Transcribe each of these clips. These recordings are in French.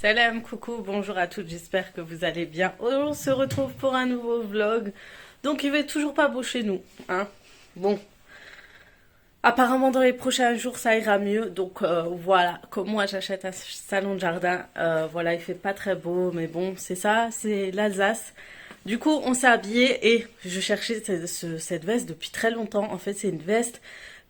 Salam, coucou, bonjour à toutes, j'espère que vous allez bien. On se retrouve pour un nouveau vlog. Donc il va toujours pas beau chez nous, hein. Bon, apparemment dans les prochains jours ça ira mieux. Donc voilà, comme moi j'achète un salon de jardin, voilà, il fait pas très beau, mais bon, c'est ça, c'est l'Alsace. Du coup, on s'est habillé et je cherchais cette veste depuis très longtemps. En fait, c'est une veste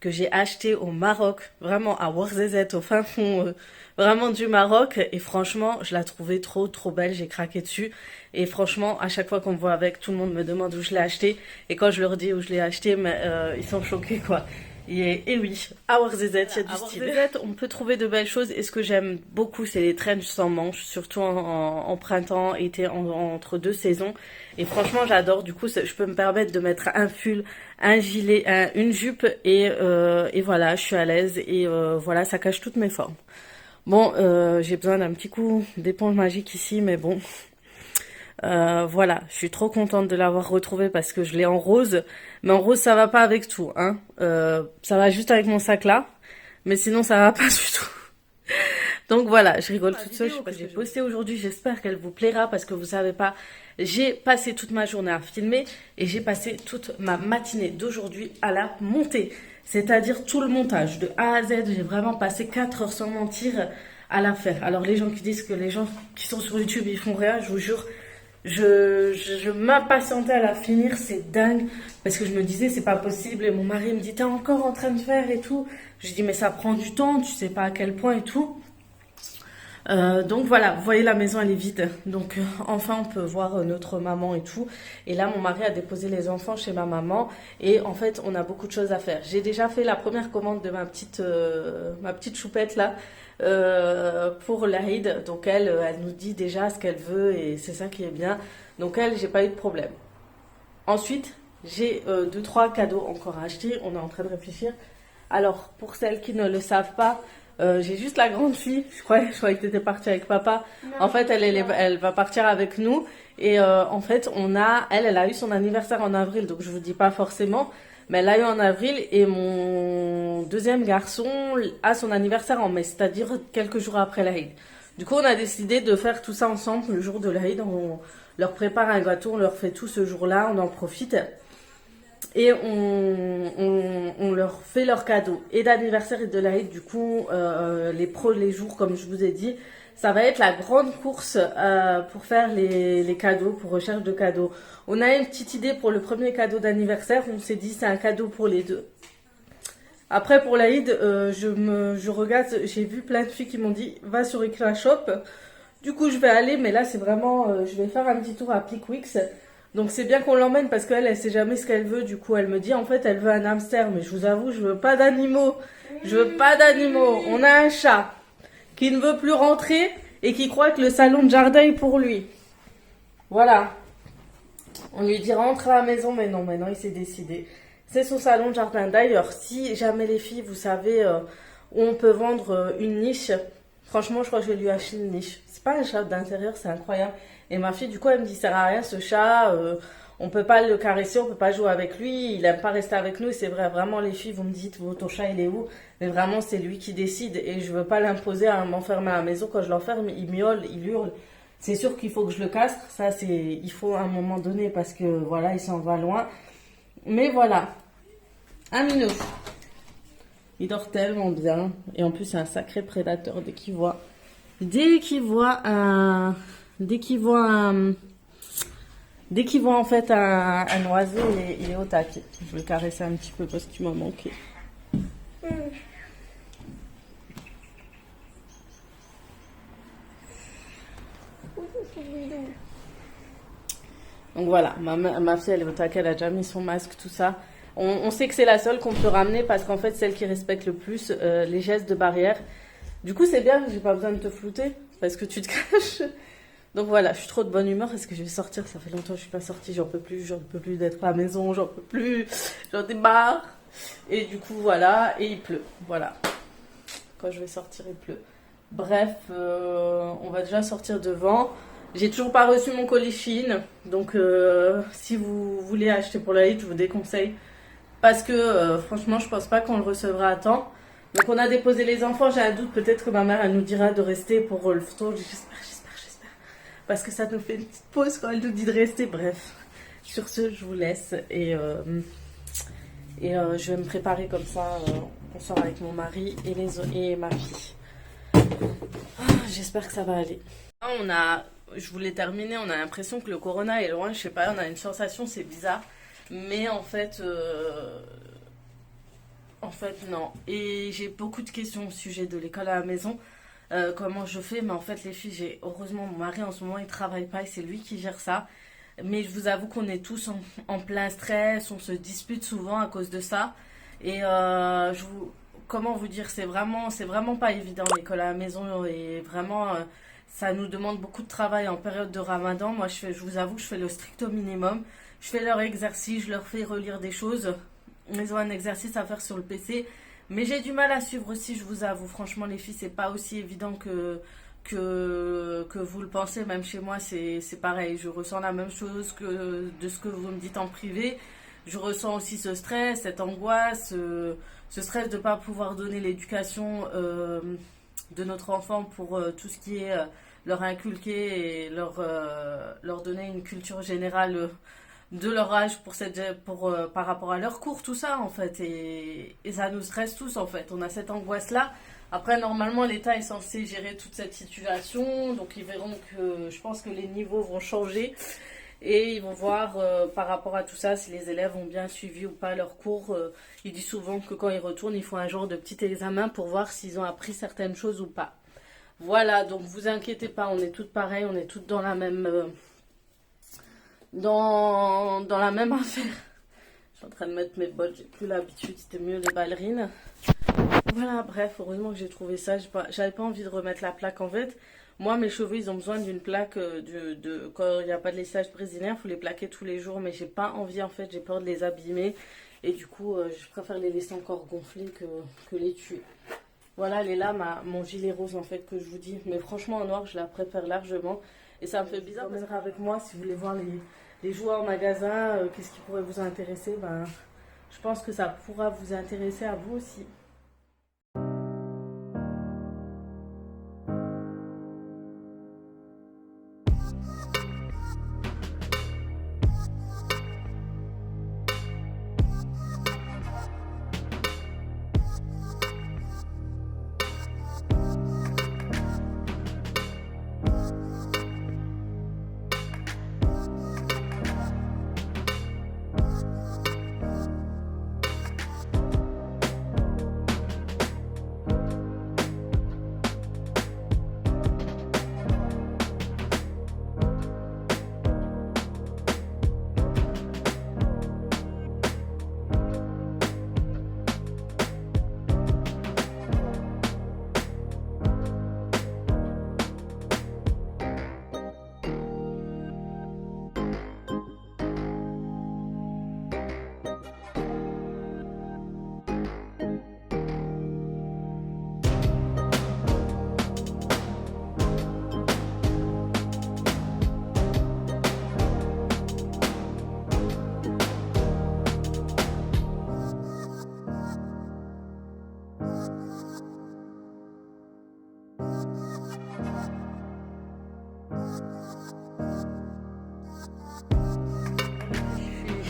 que j'ai achetée au Maroc, vraiment à Ouarzazate, au fin fond vraiment du Maroc. Et franchement, je la trouvais trop belle, j'ai craqué dessus. Et franchement, à chaque fois qu'on me voit avec, tout le monde me demande où je l'ai acheté. Et quand je leur dis où je l'ai acheté, mais, ils sont choqués quoi. Et oui, à Ouarzazate, il y a du style. À Ouarzazate, on peut trouver de belles choses. Et ce que j'aime beaucoup, c'est les trench sans manches, surtout en printemps, été, entre deux saisons. Et franchement, j'adore. Du coup, je peux me permettre de mettre un pull, un gilet, une jupe. Et voilà, je suis à l'aise. Et voilà, ça cache toutes mes formes. Bon, j'ai besoin d'un petit coup d'éponge magique ici, mais bon. Voilà, je suis trop contente de l'avoir retrouvé parce que je l'ai en rose. Mais en rose, ça va pas avec tout, hein. Ça va juste avec mon sac là. Mais sinon, ça va pas du tout. Donc voilà, je rigole toute seule. J'ai posté aujourd'hui, j'espère qu'elle vous plaira parce que vous savez pas, j'ai passé toute ma journée à filmer et j'ai passé toute ma matinée d'aujourd'hui à la monter. C'est-à-dire tout le montage de A à Z. J'ai vraiment passé 4 heures sans mentir à la faire. Alors les gens qui disent que les gens qui sont sur YouTube ils font rien, je vous jure, je m'impatientais à la finir, c'est dingue. Parce que je me disais c'est pas possible et mon mari me dit t'es encore en train de faire et tout. Je dis mais ça prend du temps, tu sais pas à quel point et tout. Donc voilà, vous voyez la maison elle est vide. Donc enfin on peut voir notre maman et tout. Et là mon mari a déposé les enfants chez ma maman. Et en fait on a beaucoup de choses à faire. J'ai déjà fait la première commande de ma petite choupette là. Pour l'Aïd. Donc elle nous dit déjà ce qu'elle veut. Et c'est ça qui est bien. Donc elle, j'ai pas eu de problème. Ensuite, j'ai 2-3 cadeaux encore à acheter. On est en train de réfléchir. Alors pour celles qui ne le savent pas, j'ai juste la grande fille. Je croyais que tu étais partie avec papa. Non, en fait, elle va partir avec nous. Et en fait, elle a eu son anniversaire en avril. Donc, je vous dis pas forcément. Mais elle l'a eu en avril. Et mon deuxième garçon a son anniversaire en mai. C'est-à-dire quelques jours après l'Aïd. Du coup, on a décidé de faire tout ça ensemble le jour de l'Aïd. On leur prépare un gâteau. On leur fait tout ce jour-là. On en profite. Et on leur fait leurs cadeaux et d'anniversaire et de l'Aïd. Du coup, les jours, comme je vous ai dit, ça va être la grande course pour faire les cadeaux, pour recherche de cadeaux. On a une petite idée pour le premier cadeau d'anniversaire. On s'est dit c'est un cadeau pour les deux. Après pour l'Aïd, je regarde, j'ai vu plein de filles qui m'ont dit va sur Ikra Shop. Du coup je vais aller, mais là c'est vraiment, je vais faire un petit tour à Plikwix. Donc c'est bien qu'on l'emmène parce qu'elle, elle sait jamais ce qu'elle veut. Du coup, elle me dit en fait, elle veut un hamster. Mais je vous avoue, je veux pas d'animaux. Je veux pas d'animaux. On a un chat qui ne veut plus rentrer et qui croit que le salon de jardin est pour lui. Voilà. On lui dit rentre à la maison, mais non, maintenant il s'est décidé. C'est son salon de jardin. D'ailleurs, si jamais les filles, vous savez où on peut vendre une niche, franchement, je crois que je vais lui acheter une niche. C'est pas un chat d'intérieur, c'est incroyable. Et ma fille, du coup, elle me dit, ça sert à rien ce chat, on peut pas le caresser, on peut pas jouer avec lui, il aime pas rester avec nous. Et c'est vrai, vraiment, les filles, vous me dites, ton chat, il est où? Mais vraiment, c'est lui qui décide. Et je veux pas l'imposer à m'enfermer à la maison. Quand je l'enferme, il miaule, il hurle. C'est sûr qu'il faut que je le castre. Ça, il faut à un moment donné parce que, voilà, il s'en va loin. Mais voilà. Un minou. Il dort tellement bien. Et en plus, c'est un sacré prédateur dès qu'il voit. Dès qu'il voit en fait un oiseau, il est au taquet. Je vais le caresser un petit peu parce qu'il m'a manqué. Donc voilà, ma fille elle est au taquet, elle a déjà mis son masque, tout ça. On sait que c'est la seule qu'on peut ramener parce qu'en fait celle qui respecte le plus les gestes de barrière. Du coup c'est bien, j'ai pas besoin de te flouter parce que tu te caches. Donc voilà, je suis trop de bonne humeur. Est-ce que je vais sortir? Ça fait longtemps que je suis pas sortie, j'en peux plus d'être à la maison, j'en peux plus, j'en ai marre. Et du coup voilà, et il pleut, voilà. Quand je vais sortir, il pleut. Bref, on va déjà sortir devant. J'ai toujours pas reçu mon colis Chine, donc si vous voulez acheter pour l'Aïd, je vous déconseille. Parce que franchement, je pense pas qu'on le recevra à temps. Donc on a déposé les enfants, j'ai un doute, peut-être que ma mère elle nous dira de rester pour le photo. J'espère. Parce que ça nous fait une petite pause quand elle nous dit de rester. Bref, sur ce, je vous laisse je vais me préparer comme ça. On sort avec mon mari et ma fille. J'espère que ça va aller. Je voulais terminer, on a l'impression que le corona est loin, je sais pas, on a une sensation, c'est bizarre. Mais en fait, non. Et j'ai beaucoup de questions au sujet de l'école à la maison. Comment je fais? Mais en fait, les filles, heureusement, mon mari en ce moment, il travaille pas et c'est lui qui gère ça. Mais je vous avoue qu'on est tous en plein stress, on se dispute souvent à cause de ça. Et comment vous dire, c'est vraiment pas évident l'école à la maison et vraiment, ça nous demande beaucoup de travail en période de Ramadan. Moi, je vous avoue, je fais le strict au minimum. Je fais leur exercice, je leur fais relire des choses. Ils ont un exercice à faire sur le PC. Mais j'ai du mal à suivre aussi, je vous avoue. Franchement, les filles, c'est pas aussi évident que vous le pensez. Même chez moi, c'est pareil. Je ressens la même chose que de ce que vous me dites en privé. Je ressens aussi ce stress, cette angoisse, ce stress de ne pas pouvoir donner l'éducation de notre enfant pour tout ce qui est leur inculquer et leur donner une culture générale de leur âge par rapport à leur cours, tout ça en fait. Et ça nous stresse tous en fait. On a cette angoisse-là. Après, normalement, l'État est censé gérer toute cette situation. Donc, ils verront que je pense que les niveaux vont changer. Et ils vont voir par rapport à tout ça si les élèves ont bien suivi ou pas leurs cours. Il dit souvent que quand ils retournent, ils font un genre de petit examen pour voir s'ils ont appris certaines choses ou pas. Voilà, donc vous inquiétez pas, on est toutes pareilles, on est toutes dans la même dans la même affaire. Je suis en train de mettre mes bottes, j'ai plus l'habitude, c'était mieux les ballerines. Voilà, bref, heureusement que j'ai trouvé ça. J'avais pas envie de remettre la plaque en fait. Moi, mes cheveux, ils ont besoin d'une plaque quand il n'y a pas de lissage brésilien, il faut les plaquer tous les jours, mais j'ai pas envie en fait, j'ai peur de les abîmer. Et du coup, je préfère les laisser encore gonfler que les tuer. Voilà, elle est là, mon gilet rose en fait que je vous dis. Mais franchement, en noir, je la préfère largement. Et ça me fait bizarre. Vous emmènerez avec moi si vous voulez voir les jouets en magasin, qu'est-ce qui pourrait vous intéresser. Ben, je pense que ça pourra vous intéresser à vous aussi.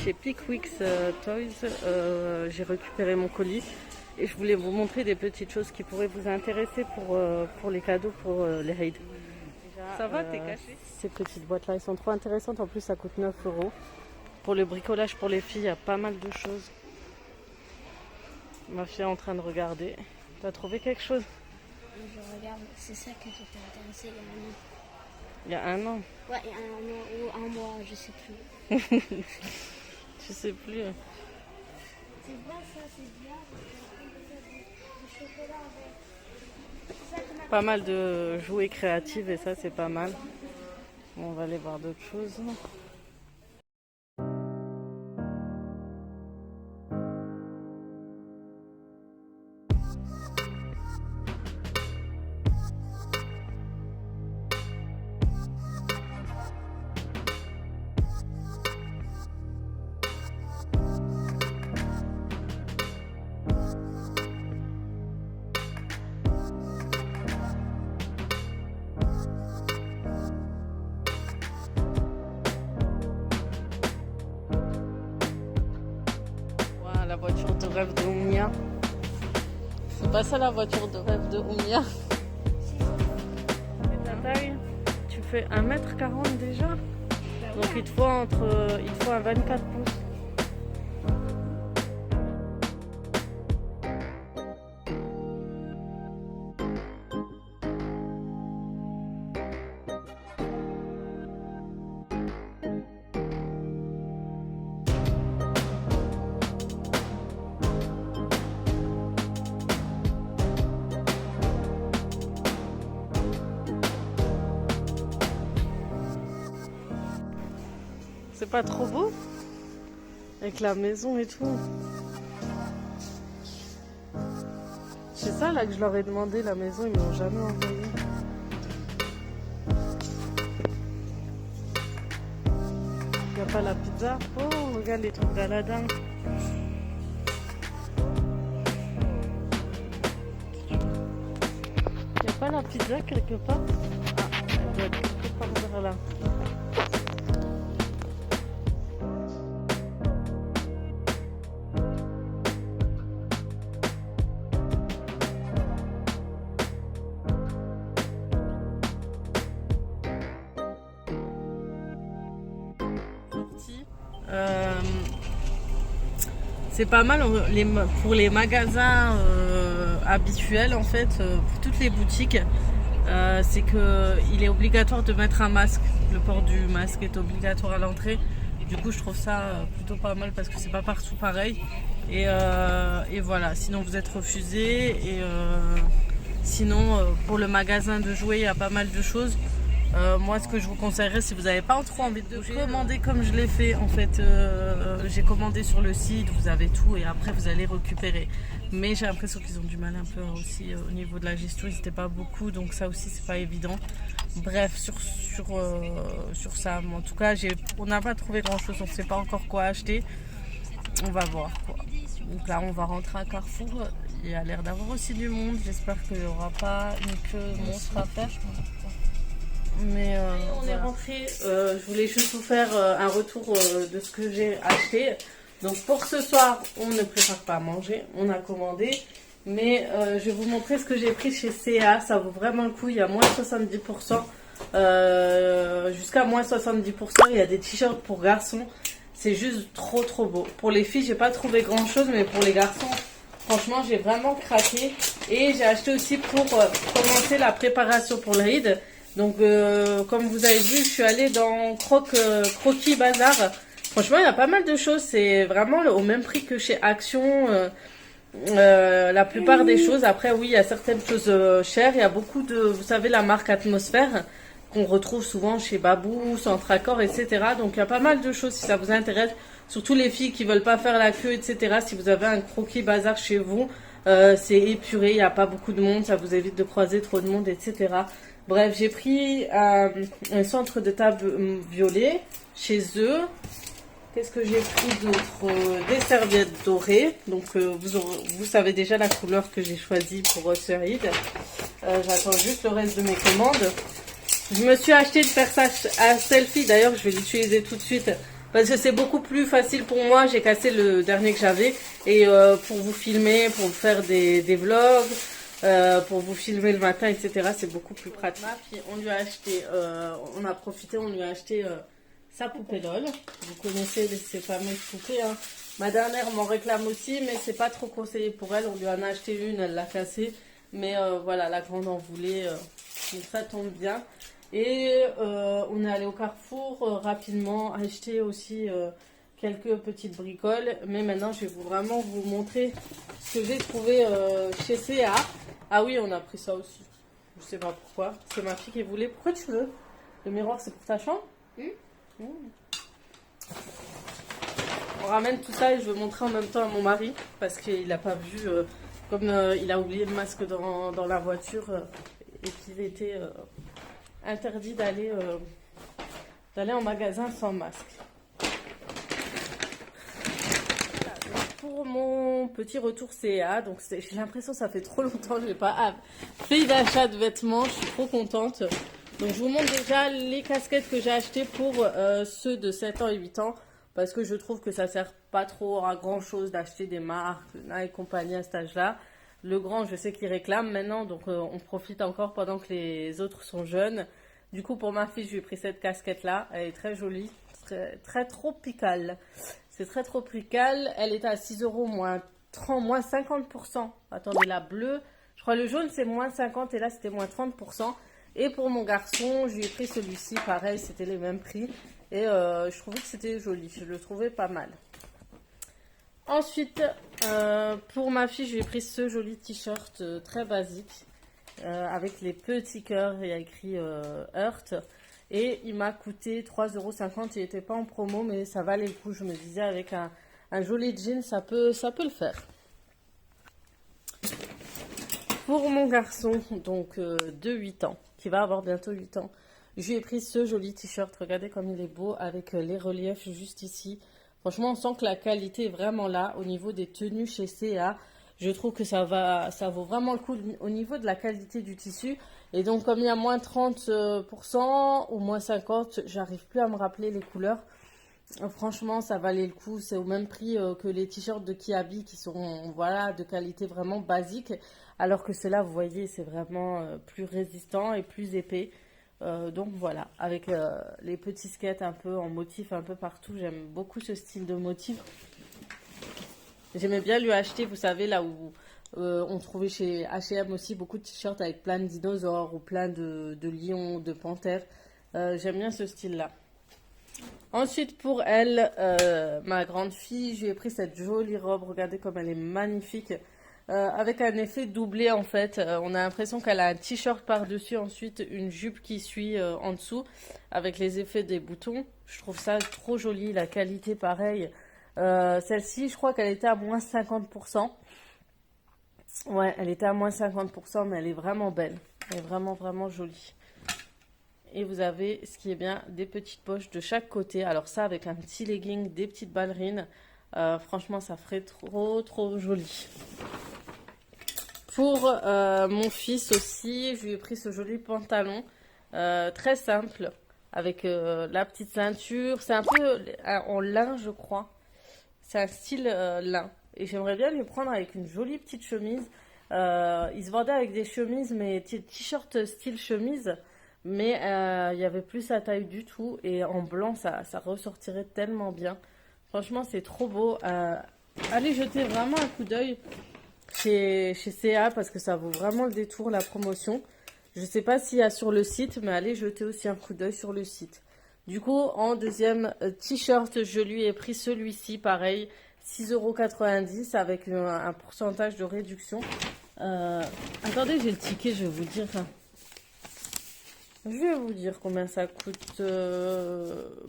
Chez Pickwicks Toys, j'ai récupéré mon colis et je voulais vous montrer des petites choses qui pourraient vous intéresser pour les cadeaux pour les Eid. Ça va, t'es caché? Ces petites boîtes là, elles sont trop intéressantes, en plus ça coûte 9 €. Pour le bricolage pour les filles, il y a pas mal de choses. Ma fille est en train de regarder. T'as trouvé quelque chose? Je regarde, c'est ça que j'étais intéressée Il y a un an? Ouais, il y a un an ou un mois, je sais plus. Je sais plus. C'est bien ça, c'est bien. Du chocolat avec. Pas mal de jouets créatifs et ça c'est pas mal. Bon, on va aller voir d'autres choses. voiture de rêve de Oumia. C'est pas ça la voiture de rêve de Oumia. Et ta taille, tu fais 1m40 déjà. Donc il te faut un 24 pouces. C'est pas trop beau? Avec la maison et tout. C'est ça là que je leur ai demandé, la maison, ils m'ont jamais envoyé. Y a pas la pizza? Oh, regarde les trucs d'Aladin. Y a pas la pizza quelque part? Ah, elle doit être quelque part vers là. C'est pas mal pour les magasins habituels en fait, pour toutes les boutiques, c'est qu'il est obligatoire de mettre un masque. Le port du masque est obligatoire à l'entrée. Du coup je trouve ça plutôt pas mal parce que c'est pas partout pareil. Et voilà, sinon vous êtes refusé. Et sinon pour le magasin de jouets il y a pas mal de choses. Moi, ce que je vous conseillerais, si vous n'avez pas trop envie de commander comme je l'ai fait, en fait, j'ai commandé sur le site, vous avez tout et après vous allez récupérer. Mais j'ai l'impression qu'ils ont du mal un peu aussi au niveau de la gestion, ils n'étaient pas beaucoup, donc ça aussi c'est pas évident. Bref, sur ça, mais en tout cas, on n'a pas trouvé grand chose, on ne sait pas encore quoi acheter. On va voir quoi. Donc là, on va rentrer à Carrefour. Il y a l'air d'avoir aussi du monde. J'espère qu'il n'y aura pas une queue monstre à faire. Mais on est rentré, je voulais juste vous faire un retour de ce que j'ai acheté. Donc pour ce soir, on ne prépare pas à manger, on a commandé. Mais je vais vous montrer ce que j'ai pris chez CA, ça vaut vraiment le coup, il y a moins 70%, jusqu'à moins 70%. Il y a des t-shirts pour garçons, c'est juste trop beau. Pour les filles, j'ai pas trouvé grand chose, mais pour les garçons, franchement, j'ai vraiment craqué. Et j'ai acheté aussi pour commencer la préparation pour le Eid. Donc, comme vous avez vu, je suis allée dans Croquis Bazar. Franchement, il y a pas mal de choses. C'est vraiment au même prix que chez Action. La plupart des choses. Après, oui, il y a certaines choses chères. Il y a beaucoup de, vous savez, la marque Atmosphère qu'on retrouve souvent chez Babou, Centracor, etc. Donc, il y a pas mal de choses si ça vous intéresse. Surtout les filles qui veulent pas faire la queue, etc. Si vous avez un Croquis Bazar chez vous, c'est épuré. Il n'y a pas beaucoup de monde. Ça vous évite de croiser trop de monde, etc. Bref, j'ai pris un centre de table violet chez eux. Qu'est-ce que j'ai pris d'autre? Des serviettes dorées. Donc, vous savez déjà la couleur que j'ai choisie pour ce Eid. J'attends juste le reste de mes commandes. Je me suis acheté de faire ça un selfie. D'ailleurs, je vais l'utiliser tout de suite. Parce que c'est beaucoup plus facile pour moi. J'ai cassé le dernier que j'avais. Et pour vous filmer, pour faire des vlogs. Pour vous filmer le matin, etc. C'est beaucoup plus pratique. Puis on lui a acheté, on a profité, on lui a acheté sa poupée LOL. Vous connaissez ces fameuses poupées. Hein. Ma dernière m'en réclame aussi, mais c'est pas trop conseillé pour elle. On lui en a acheté une, elle l'a cassée. Mais voilà, la grande en voulait. Donc ça tombe bien. Et on est allé au Carrefour rapidement acheter aussi quelques petites bricoles. Mais maintenant, je vais vraiment vous montrer ce que j'ai trouvé chez CA. Ah oui, on a pris ça aussi. Je sais pas pourquoi. C'est ma fille qui voulait. Pourquoi tu veux? Le miroir, c'est pour ta chambre? On ramène tout ça et je veux montrer en même temps à mon mari. Parce qu'il n'a pas vu. Comme il a oublié le masque dans la voiture. Et qu'il était interdit d'aller en magasin sans masque. Pour mon petit retour CA, donc j'ai l'impression que ça fait trop longtemps que je n'ai pas fait d'achat de vêtements, je suis trop contente. Donc je vous montre déjà les casquettes que j'ai achetées pour ceux de 7 ans et 8 ans, parce que je trouve que ça sert pas trop à grand chose d'acheter des marques et compagnie à cet âge-là. Le grand, je sais qu'il réclame maintenant, donc on profite encore pendant que les autres sont jeunes. Du coup, pour ma fille, je lui ai pris cette casquette-là. Elle est très jolie, très tropicale. C'est très tropical. Elle est à 6 euros moins 30, moins 50%. Attendez, la bleue, je crois le jaune c'est moins 50 et là c'était moins 30%. Et pour mon garçon, je lui ai pris celui-ci, pareil, c'était les mêmes prix. Et je trouvais que c'était joli, je le trouvais pas mal. Ensuite, pour ma fille, je lui ai pris ce joli t-shirt très basique. Avec les petits cœurs, il y a écrit Heart. Et il m'a coûté 3,50 €. Il n'était pas en promo, mais ça valait le coup. Je me disais, avec un joli jean, ça peut le faire. Pour mon garçon, donc de 8 ans, qui va avoir bientôt 8 ans, je lui ai pris ce joli t-shirt. Regardez comme il est beau, avec les reliefs juste ici. Franchement, on sent que la qualité est vraiment là. Au niveau des tenues chez C&A, je trouve que ça vaut vraiment le coup au niveau de la qualité du tissu. Et donc, comme il y a moins 30% ou moins 50%, j'arrive plus à me rappeler les couleurs. Franchement, ça valait le coup. C'est au même prix que les t-shirts de Kiabi qui sont voilà, de qualité vraiment basique. Alors que ceux-là, vous voyez, c'est vraiment plus résistant et plus épais. Donc voilà, avec les petits skates un peu en motif un peu partout. J'aime beaucoup ce style de motif. J'aimais bien lui acheter, vous savez, là où on trouvait chez H&M aussi beaucoup de t-shirts avec plein de dinosaures ou plein de lions, de panthères. J'aime bien ce style-là. Ensuite, pour elle, ma grande fille, je lui ai pris cette jolie robe. Regardez comme elle est magnifique. Avec un effet doublé, en fait. On a l'impression qu'elle a un t-shirt par-dessus, ensuite une jupe qui suit en dessous, avec les effets des boutons. Je trouve ça trop joli. La qualité, pareil. Celle-ci, je crois qu'elle était à moins 50%. Ouais, elle était à moins 50%, mais elle est vraiment belle. Elle est vraiment, vraiment jolie. Et vous avez, ce qui est bien, des petites poches de chaque côté. Alors ça, avec un petit legging, des petites ballerines. Franchement, ça ferait trop, trop joli. Pour mon fils aussi, je lui ai pris ce joli pantalon. Très simple, avec la petite ceinture. C'est un peu en lin, je crois. C'est un style lin. Et j'aimerais bien lui prendre avec une jolie petite chemise. Il se vendait avec des chemises, mais t-shirt style chemise. Mais il n'y avait plus sa taille du tout. Et en blanc, ça ressortirait tellement bien. Franchement, c'est trop beau. Allez jeter vraiment un coup d'œil chez C&A parce que ça vaut vraiment le détour, la promotion. Je ne sais pas s'il y a sur le site, mais allez jeter aussi un coup d'œil sur le site. Du coup, en deuxième t-shirt, je lui ai pris celui-ci, pareil, 6,90 € avec un pourcentage de réduction. Attendez, j'ai le ticket, je vais vous dire. Je vais vous dire combien ça coûte.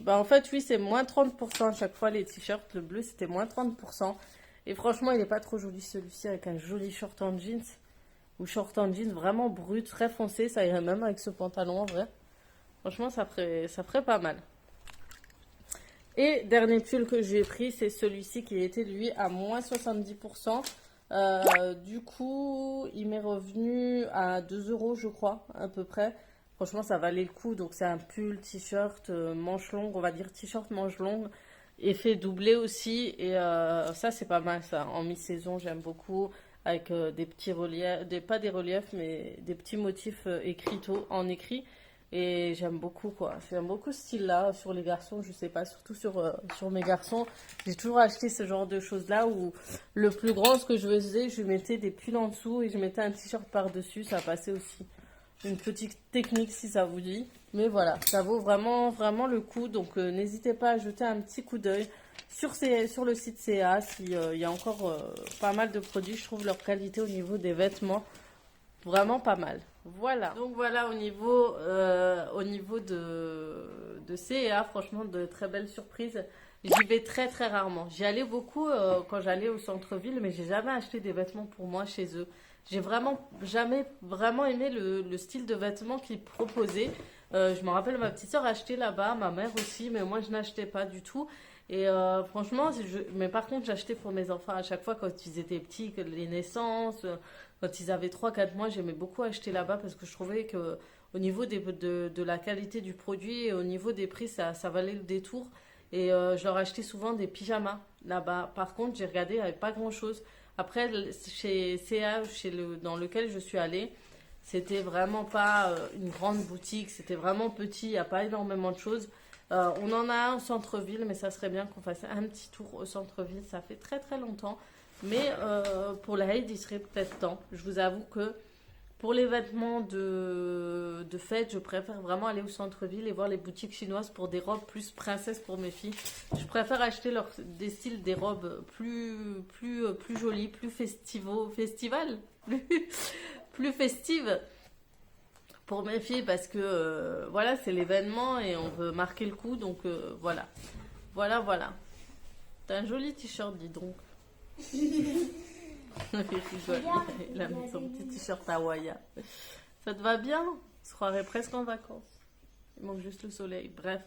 En fait, oui, c'est moins 30% à chaque fois les t-shirts. Le bleu, c'était moins 30%. Et franchement, il n'est pas trop joli celui-ci avec un joli short en jeans. Ou short en jeans vraiment brut, très foncé. Ça irait même avec ce pantalon en vrai. Franchement, ça ferait pas mal. Et dernier pull que j'ai pris, c'est celui-ci qui était lui à moins 70%. Du coup, il m'est revenu à 2 € je crois, à peu près. Franchement, ça valait le coup. Donc, c'est un pull, t-shirt, manche longue, on va dire t-shirt, manche longue. Effet doublé aussi. Et ça, c'est pas mal, ça. En mi-saison, j'aime beaucoup. Avec des petits reliefs, pas des reliefs, mais des petits motifs écriteaux en écrit. Et j'aime beaucoup, quoi. J'aime beaucoup ce style-là sur les garçons, je sais pas, surtout sur mes garçons. J'ai toujours acheté ce genre de choses-là où le plus grand, ce que je faisais, je mettais des pulls en dessous et je mettais un t-shirt par-dessus, ça passait aussi. Une petite technique si ça vous dit. Mais voilà, ça vaut vraiment, vraiment le coup. Donc n'hésitez pas à jeter un petit coup d'œil sur le site C&A. S'il y a encore pas mal de produits, je trouve leur qualité au niveau des vêtements vraiment pas mal. Voilà. Donc voilà au niveau de C&A, franchement de très belles surprises. J'y vais très très rarement. J'y allais beaucoup quand j'allais au centre-ville, mais j'ai jamais acheté des vêtements pour moi chez eux. J'ai vraiment jamais vraiment aimé le style de vêtements qu'ils proposaient. Je me rappelle ma petite soeur achetait là-bas, ma mère aussi, mais moi je n'achetais pas du tout. Et franchement, mais par contre j'achetais pour mes enfants à chaque fois quand ils étaient petits, que les naissances, quand ils avaient 3-4 mois, j'aimais beaucoup acheter là-bas parce que je trouvais que au niveau de la qualité du produit et au niveau des prix, ça valait le détour. Et je leur achetais souvent des pyjamas là-bas. Par contre, j'ai regardé, il n'y avait pas grand-chose. Après, chez CA, dans lequel je suis allée, c'était vraiment pas une grande boutique, c'était vraiment petit, il n'y a pas énormément de choses. On en a un au centre-ville, mais ça serait bien qu'on fasse un petit tour au centre-ville. Ça fait très très longtemps. Mais pour la Eid, il serait peut-être temps. Je vous avoue que pour les vêtements de fête, je préfère vraiment aller au centre-ville et voir les boutiques chinoises pour des robes plus princesses pour mes filles. Je préfère acheter des styles, des robes plus jolies, plus festivales, plus festives pour mes filles parce que voilà, c'est l'événement et on veut marquer le coup. Donc voilà. Voilà. T'as un joli t-shirt, dis donc. Il rigole, il a mis son petit t-shirt hawaïen. Ça te va bien? On se croirait presque en vacances. Il manque juste le soleil. Bref,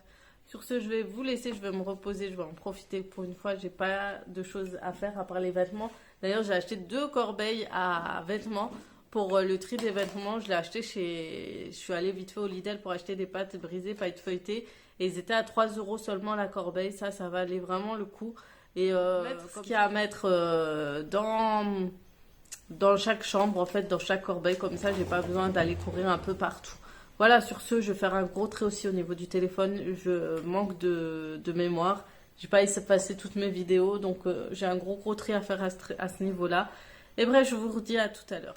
sur ce, je vais vous laisser, je vais me reposer, je vais en profiter pour une fois. J'ai pas de choses à faire à part les vêtements. D'ailleurs, j'ai acheté 2 corbeilles à vêtements pour le tri des vêtements. Je l'ai acheté Je suis allée vite fait au Lidl pour acheter des pâtes brisées, pâtes feuilletées. Et ils étaient à 3 euros seulement la corbeille. Ça valait vraiment le coup. Et ce qu'il y a à mettre dans chaque chambre, en fait, dans chaque corbeille, comme ça, j'ai pas besoin d'aller courir un peu partout. Voilà, sur ce, je vais faire un gros trait aussi au niveau du téléphone. Je manque de mémoire. J'ai pas effacé toutes mes vidéos, donc j'ai un gros trait à faire à ce niveau-là. Et bref, je vous redis à tout à l'heure.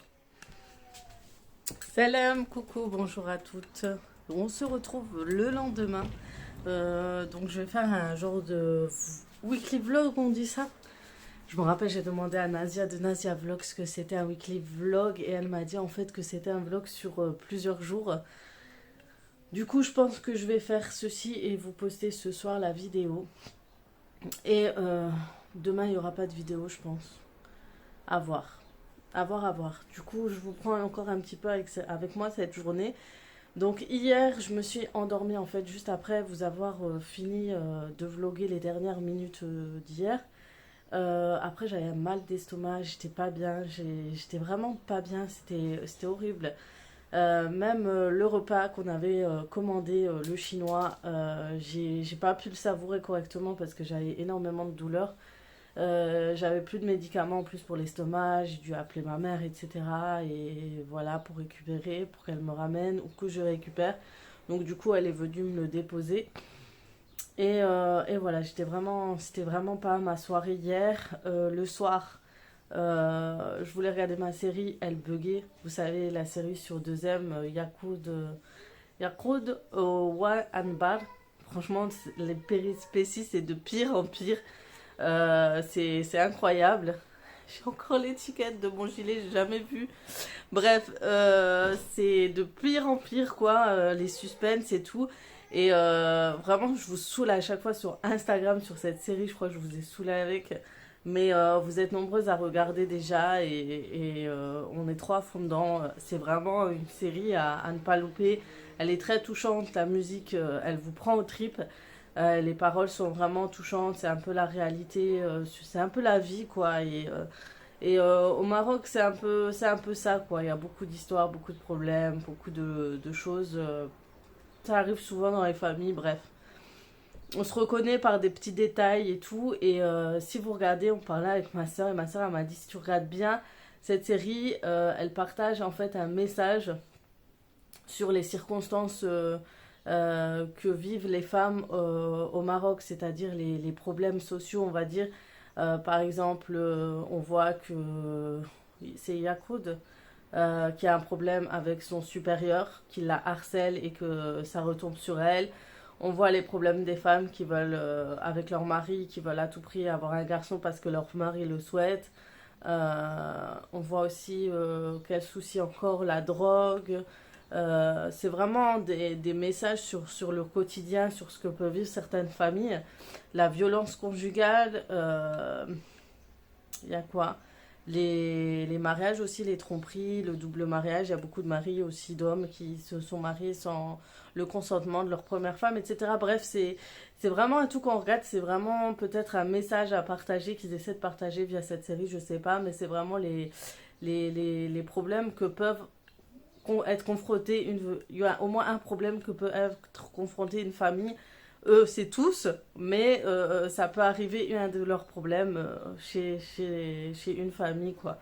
Salam, coucou, bonjour à toutes. On se retrouve le lendemain. Donc je vais faire un genre de weekly vlog, on dit ça. Je me rappelle, j'ai demandé à Nasia de Nasia Vlog ce que c'était un weekly vlog et elle m'a dit en fait que c'était un vlog sur plusieurs jours. Du coup, je pense que je vais faire ceci et vous poster ce soir la vidéo. Et demain, il n'y aura pas de vidéo, je pense. À voir. À voir. Du coup, je vous prends encore un petit peu avec moi cette journée. Donc hier, je me suis endormie en fait juste après vous avoir fini de vlogger les dernières minutes d'hier. Après, j'avais un mal d'estomac, j'étais pas bien, j'étais vraiment pas bien, c'était horrible. Même le repas qu'on avait commandé, le chinois, j'ai pas pu le savourer correctement parce que j'avais énormément de douleurs. J'avais plus de médicaments en plus pour l'estomac, j'ai dû appeler ma mère, etc. Et voilà, pour récupérer, pour qu'elle me ramène ou que je récupère. Donc du coup, elle est venue me le déposer. Et voilà, c'était vraiment pas ma soirée hier. Le soir, je voulais regarder ma série, elle buguait. Vous savez, la série sur 2M, Yakud Wa Anbar. Franchement, les péripéties, c'est de pire en pire. C'est incroyable. J'ai encore l'étiquette de mon gilet, j'ai jamais vu. Bref, c'est de pire en pire, quoi. Les suspens et tout. Et vraiment, je vous saoule à chaque fois sur Instagram, sur cette série. Je crois que je vous ai saoulé avec. Mais vous êtes nombreuses à regarder déjà. Et on est trop à fond dedans. C'est vraiment une série à ne pas louper. Elle est très touchante. La musique, elle vous prend aux tripes. Les paroles sont vraiment touchantes, c'est un peu la réalité, c'est un peu la vie, quoi. Et au Maroc, c'est un peu ça, quoi. Il y a beaucoup d'histoires, beaucoup de problèmes, beaucoup de choses. Ça arrive souvent dans les familles, bref. On se reconnaît par des petits détails et tout. Et si vous regardez, on parlait avec ma soeur, et ma soeur, elle m'a dit, si tu regardes bien cette série, elle partage en fait un message sur les circonstances que vivent les femmes au Maroc, c'est-à-dire les problèmes sociaux, on va dire. Par exemple, on voit que c'est Yacoud qui a un problème avec son supérieur, qui la harcèle et que ça retombe sur elle. On voit les problèmes des femmes qui veulent, avec leur mari, qui veulent à tout prix avoir un garçon parce que leur mari le souhaite. On voit aussi qu'elle soucie encore la drogue. C'est vraiment des messages sur le quotidien, sur ce que peuvent vivre certaines familles. La violence conjugale, il y a quoi? Les mariages aussi, les tromperies, le double mariage. Il y a beaucoup de maris aussi d'hommes qui se sont mariés sans le consentement de leur première femme, etc. Bref, c'est vraiment un tout qu'on regarde. C'est vraiment peut-être un message à partager qu'ils essaient de partager via cette série, je sais pas. Mais c'est vraiment les problèmes que peuvent être confrontés. Il y a au moins un problème que peut être confrontée une famille eux, c'est tous, mais ça peut arriver un de leurs problèmes chez une famille, quoi.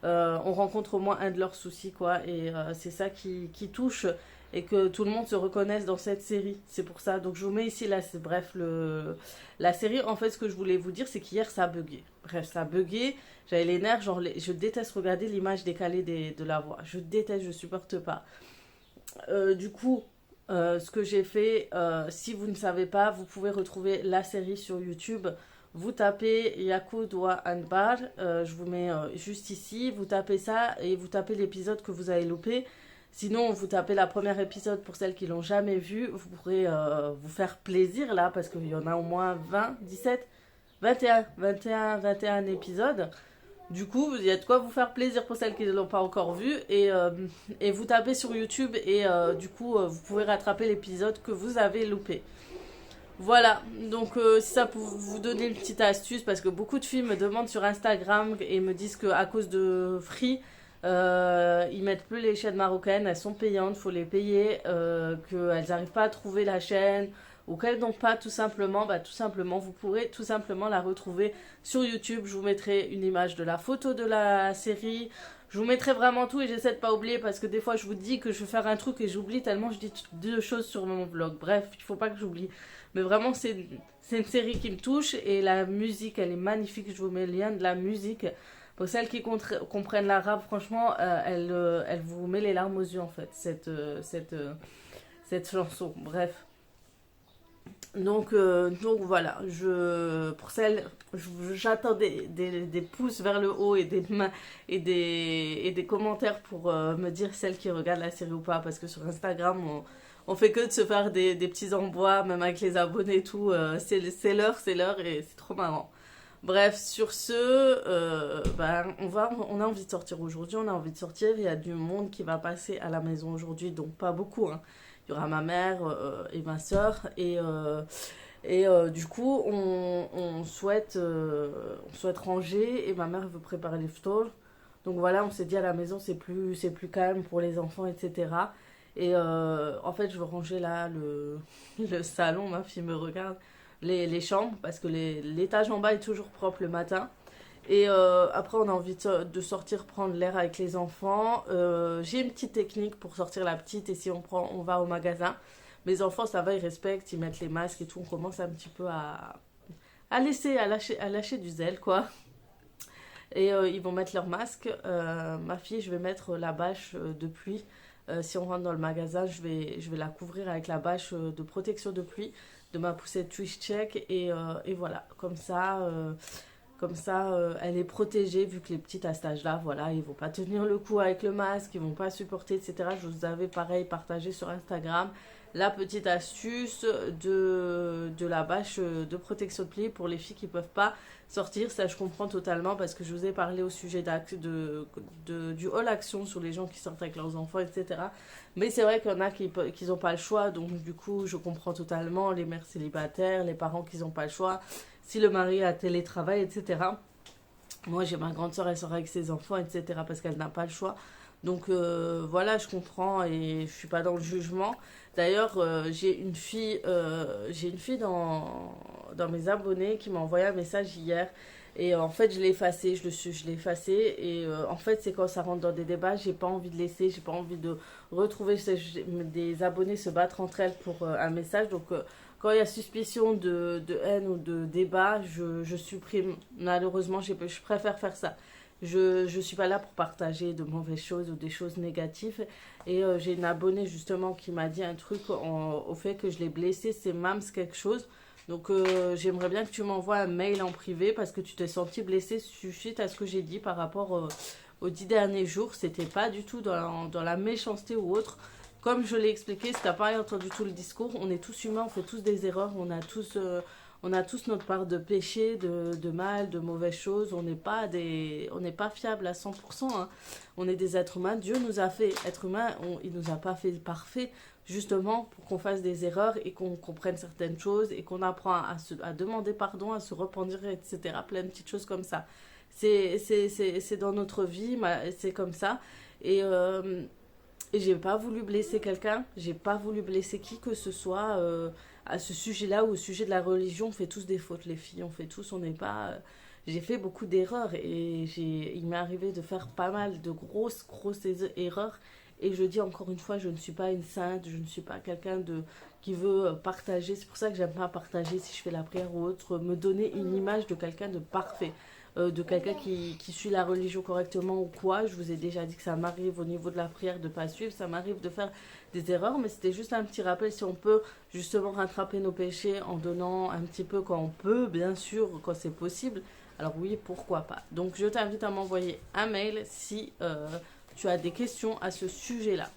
On rencontre au moins un de leurs soucis, quoi, et c'est ça qui touche et que tout le monde se reconnaisse dans cette série. C'est pour ça. Donc je vous mets ici, là, c'est bref, la série, en fait, ce que je voulais vous dire, c'est qu'hier, ça a bugué. Bref, ça a bugué, j'avais les nerfs, genre, je déteste regarder l'image décalée de la voix. Je déteste, je supporte pas. Du coup, ce que j'ai fait, si vous ne savez pas, vous pouvez retrouver la série sur YouTube. Vous tapez Yakudwa Anbar, je vous mets juste ici, vous tapez ça et vous tapez l'épisode que vous avez loupé. Sinon, vous tapez la première épisode pour celles qui l'ont jamais vu. Vous pourrez vous faire plaisir là, parce qu'il y en a au moins 20, 17, 21 épisodes. Du coup, il y a de quoi vous faire plaisir pour celles qui ne l'ont pas encore vu. Et vous tapez sur YouTube et du coup, vous pouvez rattraper l'épisode que vous avez loupé. Voilà, donc si ça peut vous donner une petite astuce, parce que beaucoup de filles me demandent sur Instagram et me disent qu'à cause de Free, ils mettent plus les chaînes marocaines, elles sont payantes, faut les payer, qu'elles n'arrivent pas à trouver la chaîne, ou qu'elles n'ont pas tout simplement, tout simplement, vous pourrez tout simplement la retrouver sur YouTube. Je vous mettrai une image de la photo de la série, je vous mettrai vraiment tout et j'essaie de pas oublier parce que des fois je vous dis que je vais faire un truc et j'oublie tellement je dis deux choses sur mon vlog. Bref, il faut pas que j'oublie. Mais vraiment c'est une série qui me touche et la musique elle est magnifique. Je vous mets le lien de la musique. Pour celles qui comprennent l'arabe, franchement, elle vous met les larmes aux yeux en fait, cette chanson. Bref. Donc voilà, pour celles, j'attends des pouces vers le haut et des mains et des commentaires pour me dire celles qui regardent la série ou pas, parce que sur Instagram on fait que de se faire des petits envois, même avec les abonnés et tout, c'est l'heure et c'est trop marrant. Bref, sur ce, on a envie de sortir aujourd'hui, on a envie de sortir, il y a du monde qui va passer à la maison aujourd'hui, donc pas beaucoup, hein. Il y aura ma mère et ma soeur et du coup on souhaite ranger et ma mère veut préparer les ftours. Donc voilà, on s'est dit à la maison c'est plus calme pour les enfants, etc. Et en fait je veux ranger là le salon, ma fille me regarde, les chambres parce que l'étage en bas est toujours propre le matin. Et après, on a envie de sortir prendre l'air avec les enfants. J'ai une petite technique pour sortir la petite et si on va au magasin. Mes enfants, ça va, ils respectent, ils mettent les masques et tout. On commence un petit peu à lâcher du zèle, quoi. Et ils vont mettre leur masque. Ma fille, je vais mettre la bâche de pluie. Si on rentre dans le magasin, je vais la couvrir avec la bâche de protection de pluie de ma poussette Twitch Check. Et voilà, comme ça... elle est protégée vu que les petites à cet âge-là, voilà, ils vont pas tenir le coup avec le masque, ils vont pas supporter, etc. Je vous avais pareil partagé sur Instagram la petite astuce de la bâche de protection de pli pour les filles qui peuvent pas sortir. Ça, je comprends totalement parce que je vous ai parlé au sujet du hall action sur les gens qui sortent avec leurs enfants, etc. Mais c'est vrai qu'il y en a qui n'ont pas le choix, donc du coup, je comprends totalement les mères célibataires, les parents qui n'ont pas le choix. Si le mari a télétravail, etc. Moi, j'ai ma grande soeur, elle sort avec ses enfants, etc. parce qu'elle n'a pas le choix. Donc voilà, je comprends et je suis pas dans le jugement. D'ailleurs, j'ai une fille dans mes abonnés qui m'a envoyé un message hier. Et en fait, je l'ai effacé, je l'ai effacé. Et en fait, c'est quand ça rentre dans des débats, j'ai pas envie de laisser, j'ai pas envie de retrouver des abonnés se battre entre elles pour un message. Donc, quand il y a suspicion de haine ou de débat, je supprime. Malheureusement, je préfère faire ça. Je suis pas là pour partager de mauvaises choses ou des choses négatives. Et j'ai une abonnée justement qui m'a dit un truc au fait que je l'ai blessée, c'est Mams quelque chose. Donc j'aimerais bien que tu m'envoies un mail en privé parce que tu t'es senti blessée suite à ce que j'ai dit par rapport aux 10 derniers jours. C'était pas du tout dans la méchanceté ou autre. Comme je l'ai expliqué, si t'as pas entendu tout le discours, on est tous humains, on fait tous des erreurs, on a tous notre part de péché, de mal, de mauvaises choses. On n'est pas fiable à 100%. Hein. On est des êtres humains. Dieu nous a fait être humains. Il nous a pas fait parfaits, justement, pour qu'on fasse des erreurs et qu'on comprenne certaines choses et qu'on apprend à demander pardon, à se repentir, etc. Plein de petites choses comme ça. C'est dans notre vie, c'est comme ça. Et j'ai pas voulu blesser quelqu'un, j'ai pas voulu blesser qui que ce soit à ce sujet-là ou au sujet de la religion. On fait tous des fautes, les filles, on fait tous, on n'est pas. J'ai fait beaucoup d'erreurs et il m'est arrivé de faire pas mal de grosses erreurs. Et je dis encore une fois, je ne suis pas une sainte, je ne suis pas quelqu'un qui veut partager. C'est pour ça que j'aime pas partager si je fais la prière ou autre, me donner une image de quelqu'un de parfait. De quelqu'un qui suit la religion correctement ou quoi. Je vous ai déjà dit que ça m'arrive au niveau de la prière de ne pas suivre, ça m'arrive de faire des erreurs, mais c'était juste un petit rappel si on peut justement rattraper nos péchés en donnant un petit peu quand on peut, bien sûr, quand c'est possible. Alors oui, pourquoi pas. Donc je t'invite à m'envoyer un mail si tu as des questions à ce sujet-là.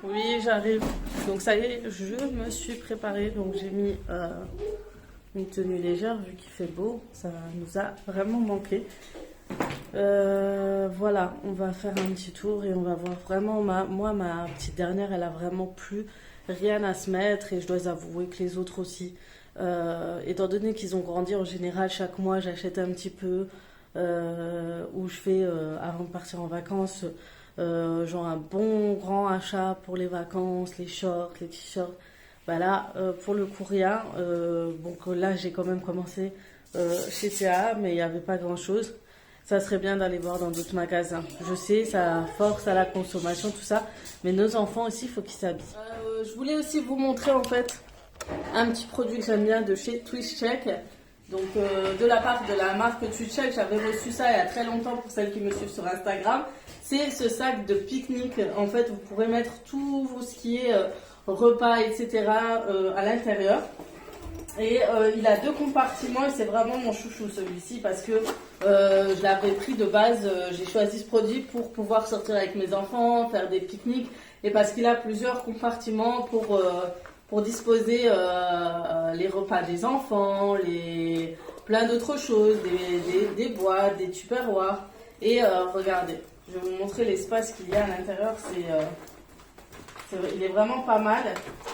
Oui, j'arrive. Donc ça y est, je me suis préparée. Donc j'ai mis une tenue légère vu qu'il fait beau. Ça nous a vraiment manqué. Voilà, on va faire un petit tour et on va voir vraiment. Ma petite dernière, elle a vraiment plus rien à se mettre et je dois avouer que les autres aussi. Étant donné qu'ils ont grandi, en général, chaque mois, j'achète un petit peu où je fais, avant de partir en vacances, genre un bon grand achat pour les vacances, les shorts, les t-shirts. Bah là, pour le coup, rien. Donc là, j'ai quand même commencé chez CA, mais il n'y avait pas grand-chose. Ça serait bien d'aller voir dans d'autres magasins. Je sais, ça force à la consommation, tout ça. Mais nos enfants aussi, il faut qu'ils s'habillent. Je voulais aussi vous montrer en fait un petit produit que j'aime bien de chez TwistCheck. Donc de la part de la marque TwistCheck, j'avais reçu ça il y a très longtemps pour celles qui me suivent sur Instagram. C'est ce sac de pique-nique. En fait, vous pourrez mettre tout ce qui est repas, etc. À l'intérieur. Et il a 2 compartiments et c'est vraiment mon chouchou celui-ci parce que je l'avais pris de base, j'ai choisi ce produit pour pouvoir sortir avec mes enfants, faire des pique-niques et parce qu'il a plusieurs compartiments pour disposer les repas des enfants, plein d'autres choses, des boîtes, des tupperwares. Et regardez, je vais vous montrer l'espace qu'il y a à l'intérieur, il est vraiment pas mal,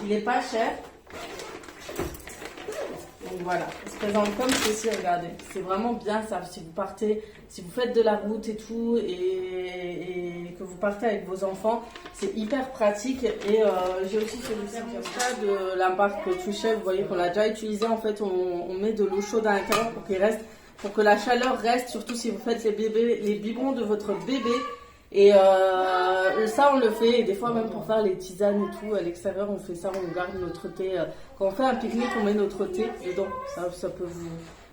il est pas cher. Donc voilà, il se présente comme ceci, regardez. C'est vraiment bien ça, si vous partez, si vous faites de la route et tout, et que vous partez avec vos enfants, c'est hyper pratique. Et j'ai aussi celui-ci de la marque Touchet, vous voyez qu'on l'a déjà utilisé. En fait, on met de l'eau chaude à l'intérieur pour que la chaleur reste, surtout si vous faites les biberons de votre bébé. Et ça on le fait, et des fois même pour faire les tisanes et tout à l'extérieur on fait ça, on garde notre thé, quand on fait un pique-nique on met notre thé dedans, ça peut vous,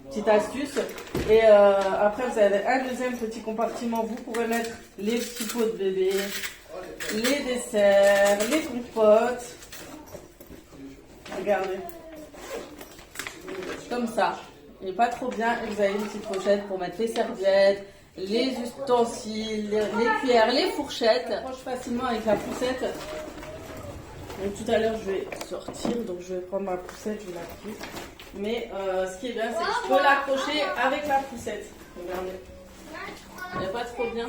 petite astuce. Et après vous avez un deuxième petit compartiment, vous pourrez mettre les petits pots de bébé, les desserts, les compotes, regardez, comme ça, il n'est pas trop bien. Et vous avez une petite pochette pour mettre les serviettes, les ustensiles, les cuillères, les fourchettes. On approche facilement avec la poussette. Donc tout à l'heure je vais sortir, donc je vais prendre ma poussette, je vais la prise. Mais ce qui est bien, c'est que je peux l'accrocher avec la poussette. Regardez, elle n'est pas trop bien.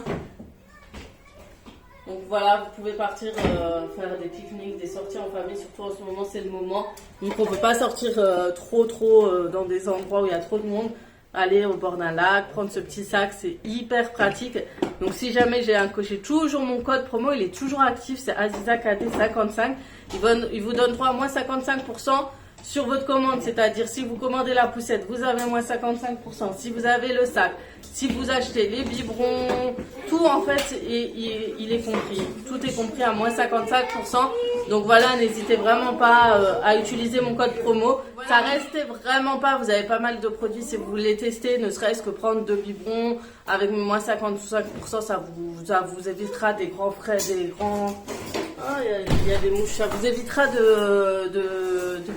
Donc voilà, vous pouvez partir faire des pique-niques, des sorties en famille, surtout en ce moment c'est le moment. Donc on ne peut pas sortir trop dans des endroits où il y a trop de monde. aller au bord d'un lac, prendre ce petit sac, c'est hyper pratique. Donc si jamais j'ai toujours mon code promo, il est toujours actif, c'est AzizaKT55. Il vous donne droit à moins 55% sur votre commande, c'est-à-dire si vous commandez la poussette, vous avez moins 55%. Si vous avez le sac, si vous achetez les biberons, tout en fait, il est compris. Tout est compris à moins 55%. Donc voilà, n'hésitez vraiment pas à utiliser mon code promo. Ça reste vraiment pas, vous avez pas mal de produits si vous voulez tester, ne serait-ce que prendre 2 biberons avec moins 55%, ça vous évitera des grands frais, des grands... Ah, il y a des mouches, ça vous évitera de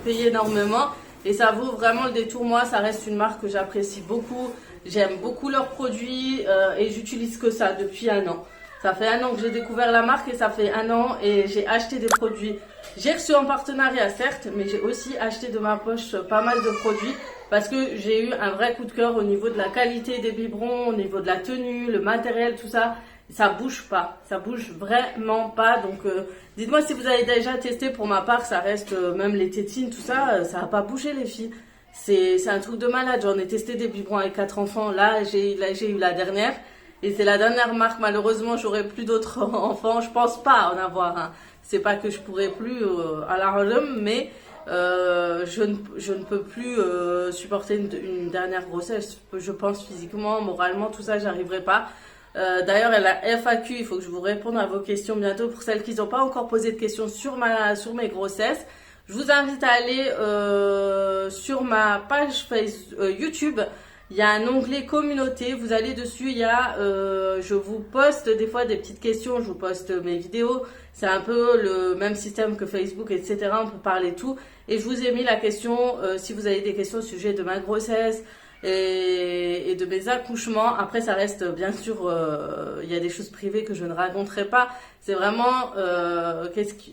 payer énormément et ça vaut vraiment le détour. Moi, ça reste une marque que j'apprécie beaucoup. J'aime beaucoup leurs produits et j'utilise que ça depuis 1 an. Ça fait 1 an que j'ai découvert la marque et ça fait 1 an et j'ai acheté des produits. J'ai reçu en partenariat certes, mais j'ai aussi acheté de ma poche pas mal de produits parce que j'ai eu un vrai coup de cœur au niveau de la qualité des biberons, au niveau de la tenue, le matériel, tout ça. Ça bouge pas, ça bouge vraiment pas. Donc dites-moi si vous avez déjà testé. Pour ma part, ça reste même les tétines, tout ça, ça va pas bouger les filles. C'est un truc de malade. J'en ai testé des biberons avec 4 enfants. Là, j'ai eu la dernière. Et c'est la dernière marque. Malheureusement, j'aurai plus d'autres enfants. Je pense pas en avoir un. C'est pas que je pourrais plus à la relâche, mais je ne peux plus supporter une dernière grossesse. Je pense physiquement, moralement, tout ça, j'arriverai pas. D'ailleurs, elle a FAQ, il faut que je vous réponde à vos questions bientôt. Pour celles qui n'ont pas encore posé de questions sur mes grossesses, je vous invite à aller sur ma page YouTube. Il y a un onglet communauté, vous allez dessus, je vous poste des fois des petites questions, je vous poste mes vidéos, c'est un peu le même système que Facebook, etc. On peut parler tout. Et je vous ai mis la question, si vous avez des questions au sujet de ma grossesse, et de mes accouchements. Après, ça reste bien sûr, il y a des choses privées que je ne raconterai pas. C'est vraiment,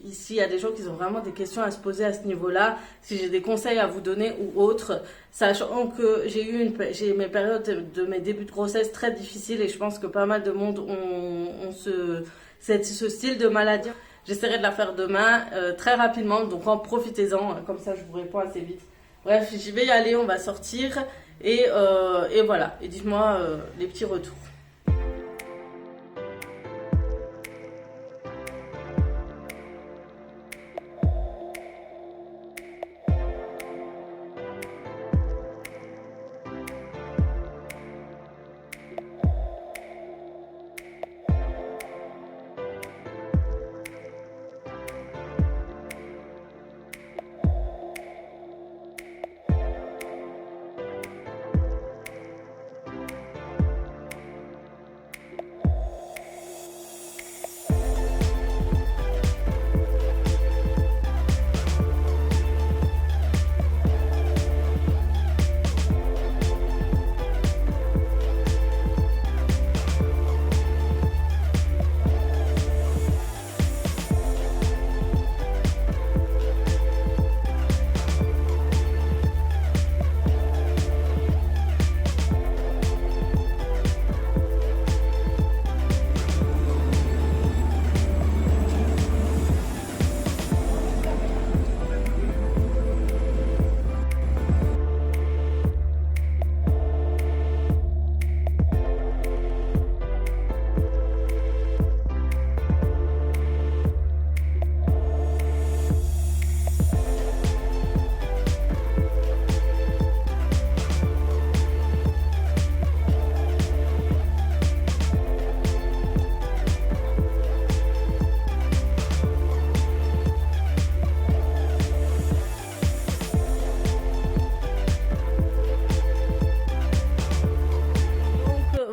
ici, il y a des gens qui ont vraiment des questions à se poser à ce niveau-là. Si j'ai des conseils à vous donner ou autres, sachant que j'ai mes périodes de mes débuts de grossesse très difficiles et je pense que pas mal de monde ont ce style de maladie. J'essaierai de la faire demain, très rapidement, donc profitez-en, comme ça je vous réponds assez vite. Bref, j'y vais y aller, on va sortir. Et voilà, et dites-moi les petits retours.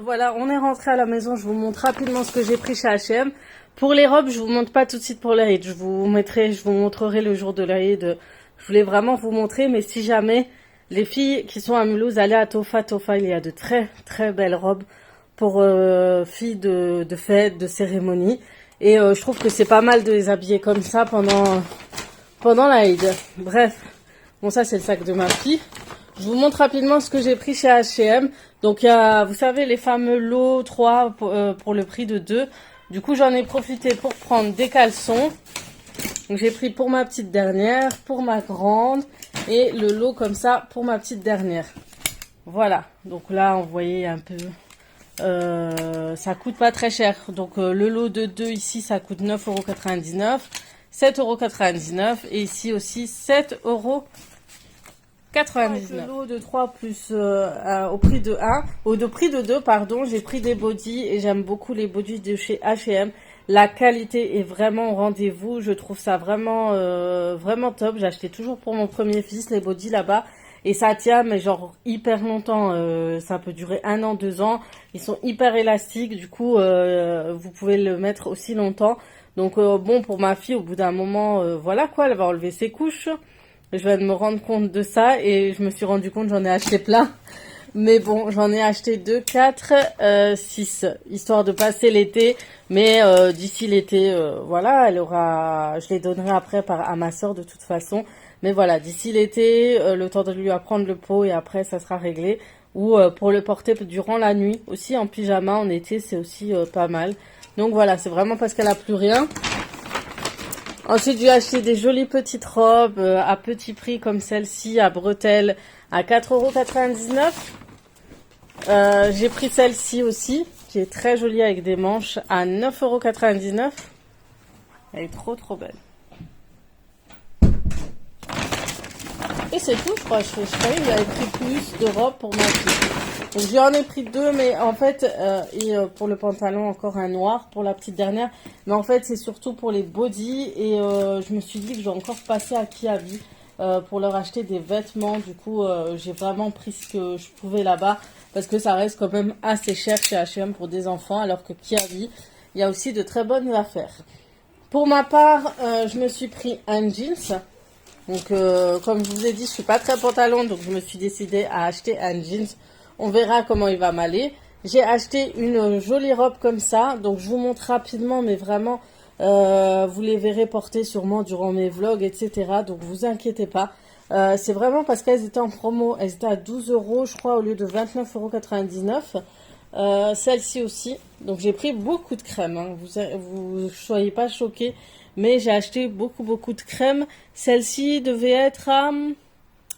Voilà, on est rentré à la maison. Je vous montre rapidement ce que j'ai pris chez H&M. Pour les robes, je vous montre pas tout de suite pour l'Aïd. Je vous montrerai le jour de l'Aïd. Je voulais vraiment vous montrer, mais si jamais les filles qui sont à Mulhouse, allez à Tofa. Tofa, il y a de très très belles robes pour filles de fêtes, de cérémonies. Et je trouve que c'est pas mal de les habiller comme ça pendant l'Aïd. Bref, bon ça c'est le sac de ma fille. Je vous montre rapidement ce que j'ai pris chez H&M. Donc il y a, vous savez, les fameux lots 3 pour le prix de 2. Du coup, j'en ai profité pour prendre des caleçons. Donc j'ai pris pour ma petite dernière, pour ma grande et le lot comme ça pour ma petite dernière. Voilà, donc là, vous voyez un peu, ça coûte pas très cher. Donc le lot de 2 ici, ça coûte 9,99 €, 7,99 € et ici aussi 7,99 €. Le lot de 3 plus au prix de 1, au prix de 2, pardon, j'ai pris des bodys et j'aime beaucoup les bodys de chez H&M. La qualité est vraiment au rendez-vous, je trouve ça vraiment, vraiment top. J'ai acheté toujours pour mon premier fils les bodys là-bas. Et ça tient, mais genre hyper longtemps. Ça peut durer 1 an, 2 ans. Ils sont hyper élastiques. Du coup, vous pouvez le mettre aussi longtemps. Donc bon, pour ma fille, au bout d'un moment, voilà quoi, elle va enlever ses couches. Je viens de me rendre compte de ça et je me suis rendu compte, j'en ai acheté plein. Mais bon, j'en ai acheté 2, 4, 6, histoire de passer l'été. Mais d'ici l'été, voilà, je les donnerai après à ma soeur de toute façon. Mais voilà, d'ici l'été, le temps de lui apprendre le pot et après ça sera réglé. Ou pour le porter durant la nuit, aussi en pyjama en été, c'est aussi pas mal. Donc voilà, c'est vraiment parce qu'elle a plus rien. Ensuite, j'ai acheté des jolies petites robes à petit prix comme celle-ci à bretelles à 4,99 €. J'ai pris celle-ci aussi, qui est très jolie avec des manches à 9,99 €. Elle est trop trop belle. Et c'est tout, je crois. Je croyais que j'avais pris plus de robes pour ma fille. Donc j'en ai pris 2, mais en fait, pour le pantalon, encore un noir pour la petite dernière. Mais en fait, c'est surtout pour les bodys. Et je me suis dit que je vais encore passer à Kiavi pour leur acheter des vêtements. Du coup, j'ai vraiment pris ce que je pouvais là-bas. Parce que ça reste quand même assez cher chez H&M pour des enfants. Alors que Kiavi, il y a aussi de très bonnes affaires. Pour ma part, je me suis pris un jeans. Donc, comme je vous ai dit, je suis pas très pantalon, donc je me suis décidée à acheter un jeans. On verra comment il va m'aller. J'ai acheté une jolie robe comme ça, donc je vous montre rapidement, mais vraiment, vous les verrez porter sûrement durant mes vlogs, etc. Donc, vous inquiétez pas. C'est vraiment parce qu'elles étaient en promo. Elles étaient à 12 € je crois, au lieu de 29,99 €. Celle-ci aussi. Donc, j'ai pris beaucoup de crème. Hein. Vous soyez pas choqués. Mais j'ai acheté beaucoup de crème. Celle-ci devait être à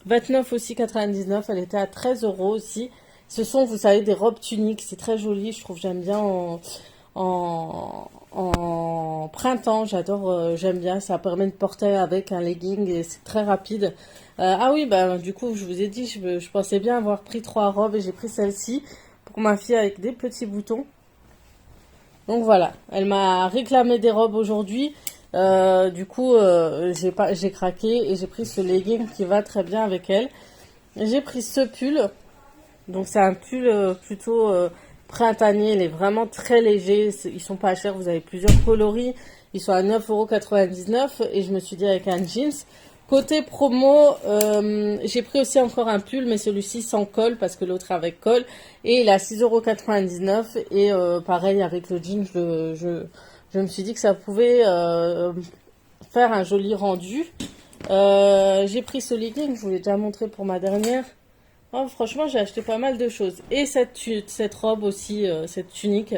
29 aussi 99. Elle était à 13 € aussi. Ce sont, vous savez, des robes tuniques. C'est très joli. Je trouve, j'aime bien en printemps. J'adore, j'aime bien. Ça permet de porter avec un legging et c'est très rapide. Ah oui, bah du coup, je vous ai dit, je pensais bien avoir pris 3 robes et j'ai pris celle-ci pour ma fille avec des petits boutons. Donc voilà, elle m'a réclamé des robes aujourd'hui. Du coup, j'ai craqué et j'ai pris ce legging qui va très bien avec elle. J'ai pris ce pull. Donc c'est un pull plutôt printanier. Il est vraiment très léger. Ils sont pas chers. Vous avez plusieurs coloris. Ils sont à 9,99 € et je me suis dit avec un jeans. Côté promo, j'ai pris aussi encore un pull, mais celui-ci sans col parce que l'autre avec col. Et il est à 6,99 € et pareil avec le jean, je me suis dit que ça pouvait faire un joli rendu. J'ai pris ce legging, je vous l'ai déjà montré pour ma dernière. Oh, franchement, j'ai acheté pas mal de choses. Et cette robe aussi, cette tunique,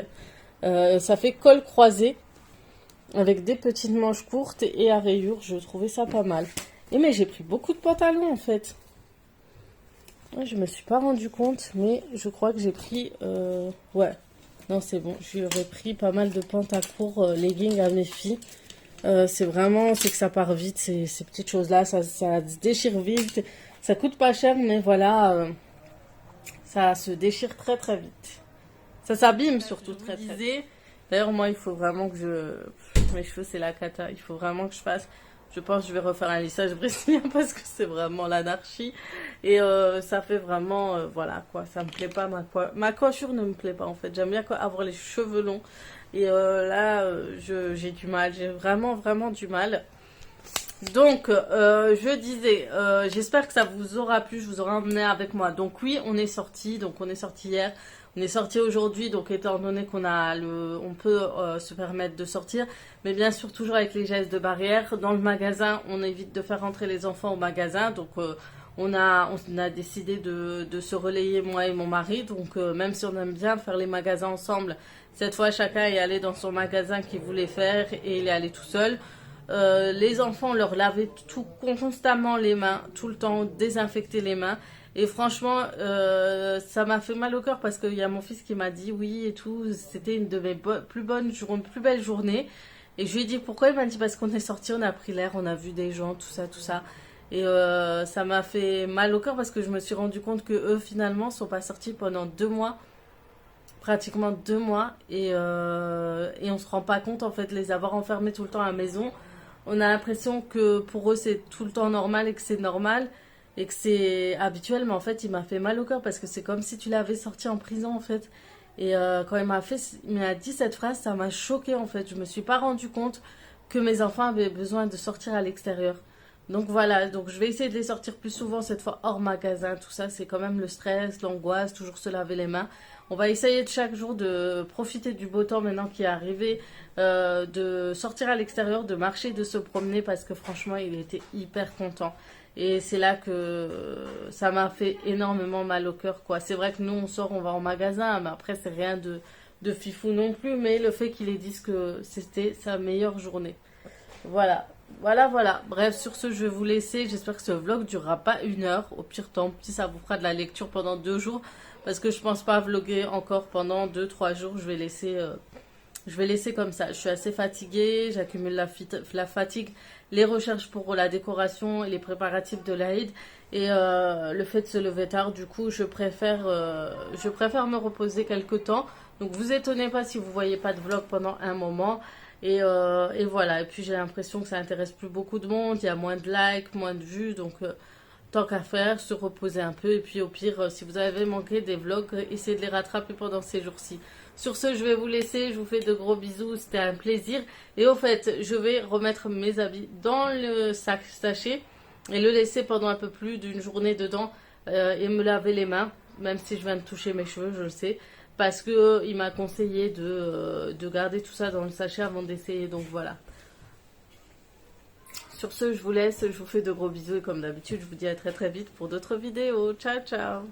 ça fait col croisé avec des petites manches courtes et à rayures. Je trouvais ça pas mal. Et mais j'ai pris beaucoup de pantalons en fait. Je me suis pas rendu compte, mais je crois que j'ai pris... ouais, non c'est bon. J'aurais pris pas mal de pantacourts leggings à mes filles. C'est que ça part vite, ces petites choses-là. Ça se déchire vite. Ça coûte pas cher, mais voilà, ça se déchire très très vite. Ça s'abîme surtout très très vite. D'ailleurs, moi, il faut vraiment que mes cheveux, c'est la cata. Il faut vraiment que je fasse... Je pense que je vais refaire un lissage brésilien parce que c'est vraiment l'anarchie. Et ça fait vraiment... voilà, quoi. Ça me plaît pas. Ma coiffure ne me plaît pas, en fait. J'aime bien avoir les cheveux longs. Et là, j'ai du mal. J'ai vraiment du mal. Donc, je disais... j'espère que ça vous aura plu. Je vous aurai emmené avec moi. Donc oui, on est sorti. Donc on est sorti hier. On est sorti aujourd'hui, donc étant donné on peut se permettre de sortir, mais bien sûr toujours avec les gestes de barrière. Dans le magasin, on évite de faire rentrer les enfants au magasin, donc on a décidé de se relayer moi et mon mari. Donc même si on aime bien faire les magasins ensemble, cette fois chacun est allé dans son magasin qu'il voulait faire et il est allé tout seul. Les enfants, on leur lavait constamment les mains, tout le temps, désinfecter les mains. Et franchement, ça m'a fait mal au cœur parce qu'il y a mon fils qui m'a dit oui et tout. C'était une de mes plus belles journées. Et je lui ai dit pourquoi. Il m'a dit parce qu'on est sorti, on a pris l'air, on a vu des gens, tout ça, tout ça. Et ça m'a fait mal au cœur parce que je me suis rendu compte que eux finalement sont pas sortis pendant 2 mois, pratiquement 2 mois. Et on se rend pas compte en fait de les avoir enfermés tout le temps à la maison. On a l'impression que pour eux c'est tout le temps normal et que c'est normal et que c'est habituel, mais en fait il m'a fait mal au cœur parce que c'est comme si tu l'avais sorti en prison en fait. Et quand il m'a dit cette phrase, ça m'a choquée en fait. Je me suis pas rendu compte que mes enfants avaient besoin de sortir à l'extérieur. Donc voilà, donc je vais essayer de les sortir plus souvent cette fois hors magasin, tout ça c'est quand même le stress, l'angoisse, toujours se laver les mains. On va essayer de chaque jour de profiter du beau temps maintenant qui est arrivé, de sortir à l'extérieur, de marcher, de se promener parce que franchement il était hyper content. Et c'est là que ça m'a fait énormément mal au cœur, quoi. C'est vrai que nous on sort, on va en magasin, mais après c'est rien de fifou non plus, mais le fait qu'il ait dit que c'était sa meilleure journée. Voilà. Voilà. Bref, sur ce, je vais vous laisser. J'espère que ce vlog durera pas 1 heure. Au pire, tant pis, ça vous fera de la lecture pendant 2 jours. Parce que je pense pas vlogger encore pendant 2-3 jours. Je vais laisser comme ça. Je suis assez fatiguée. J'accumule la fatigue, les recherches pour la décoration et les préparatifs de l'Aïd. Et le fait de se lever tard, du coup, je préfère me reposer quelques temps. Donc, vous étonnez pas si vous voyez pas de vlog pendant un moment. Et voilà, et puis j'ai l'impression que ça intéresse plus beaucoup de monde, il y a moins de likes, moins de vues, donc tant qu'à faire, se reposer un peu, et puis au pire, si vous avez manqué des vlogs, essayez de les rattraper pendant ces jours-ci. Sur ce, je vais vous laisser, je vous fais de gros bisous, c'était un plaisir, et au fait, je vais remettre mes habits dans le sac sachet, et le laisser pendant un peu plus d'une journée dedans, et me laver les mains, même si je viens de toucher mes cheveux, je le sais. Parce que il m'a conseillé de garder tout ça dans le sachet avant d'essayer. Donc voilà. Sur ce, je vous laisse. Je vous fais de gros bisous. Et comme d'habitude, je vous dis à très très vite pour d'autres vidéos. Ciao, ciao.